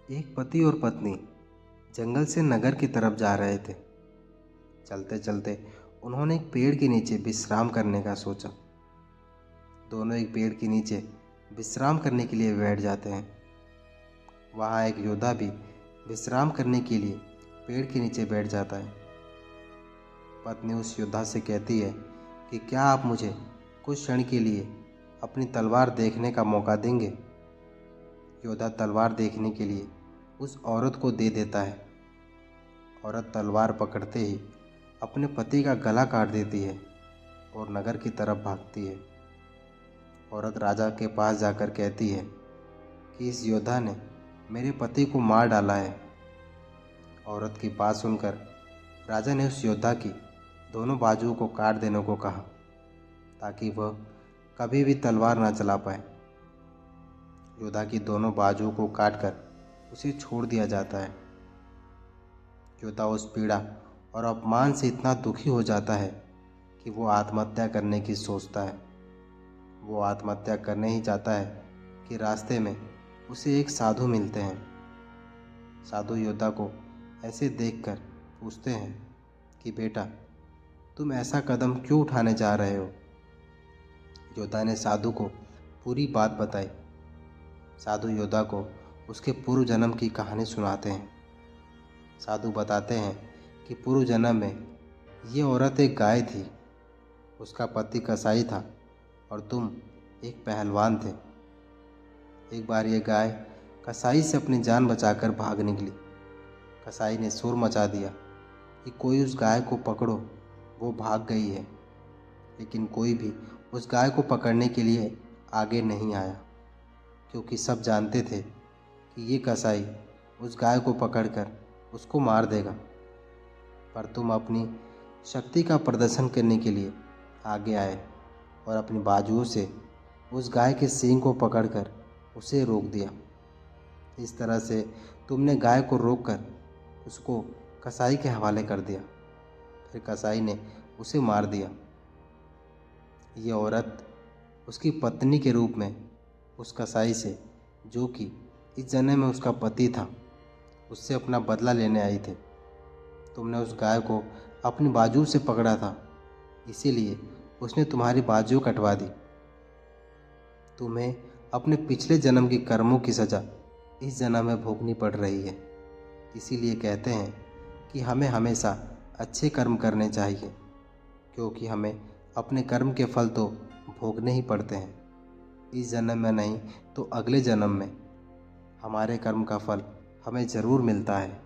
एक पति और पत्नी जंगल से नगर की तरफ जा रहे थे। चलते चलते उन्होंने एक पेड़ के नीचे विश्राम करने का सोचा। दोनों एक पेड़ के नीचे विश्राम करने के लिए बैठ जाते हैं। वहाँ एक योद्धा भी विश्राम करने के लिए पेड़ के नीचे बैठ जाता है। पत्नी उस योद्धा से कहती है कि क्या आप मुझे कुछ क्षण के लिए अपनी तलवार देखने का मौका देंगे। योद्धा तलवार देखने के लिए उस औरत को दे देता है। औरत तलवार पकड़ते ही अपने पति का गला काट देती है और नगर की तरफ भागती है। औरत राजा के पास जाकर कहती है कि इस योद्धा ने मेरे पति को मार डाला है। औरत की बात सुनकर राजा ने उस योद्धा की दोनों बाजुओं को काट देने को कहा ताकि वह कभी भी तलवार ना चला पाए। योद्धा की दोनों बाजुओं को काटकर उसे छोड़ दिया जाता है। योद्धा उस पीड़ा और अपमान से इतना दुखी हो जाता है कि वो आत्महत्या करने की सोचता है। वो आत्महत्या करने ही जाता है कि रास्ते में उसे एक साधु मिलते हैं। साधु योद्धा को ऐसे देखकर पूछते हैं कि बेटा, तुम ऐसा कदम क्यों उठाने जा रहे हो। योद्धा ने साधु को पूरी बात बताई। साधु योद्धा को उसके पूर्व जन्म की कहानी सुनाते हैं। साधु बताते हैं कि पूर्व जन्म में ये औरत एक गाय थी, उसका पति कसाई था और तुम एक पहलवान थे। एक बार ये गाय कसाई से अपनी जान बचाकर भाग निकली। कसाई ने शोर मचा दिया कि कोई उस गाय को पकड़ो, वो भाग गई है। लेकिन कोई भी उस गाय को पकड़ने के लिए आगे नहीं आया, क्योंकि सब जानते थे कि ये कसाई उस गाय को पकड़कर उसको मार देगा। पर तुम अपनी शक्ति का प्रदर्शन करने के लिए आगे आए और अपनी बाजुओं से उस गाय के सींग को पकड़कर उसे रोक दिया। इस तरह से तुमने गाय को रोककर उसको कसाई के हवाले कर दिया। फिर कसाई ने उसे मार दिया। ये औरत उसकी पत्नी के रूप में उस कसाई से, जो कि इस जन्म में उसका पति था, उससे अपना बदला लेने आई थी। तुमने उस गाय को अपनी बाजू से पकड़ा था, इसीलिए उसने तुम्हारी बाजू कटवा दी। तुम्हें अपने पिछले जन्म की कर्मों की सज़ा इस जन्म में भोगनी पड़ रही है। इसीलिए कहते हैं कि हमें हमेशा अच्छे कर्म करने चाहिए, क्योंकि हमें अपने कर्म के फल तो भोगने ही पड़ते हैं। इस जन्म में नहीं तो अगले जन्म में हमारे कर्म का फल हमें ज़रूर मिलता है।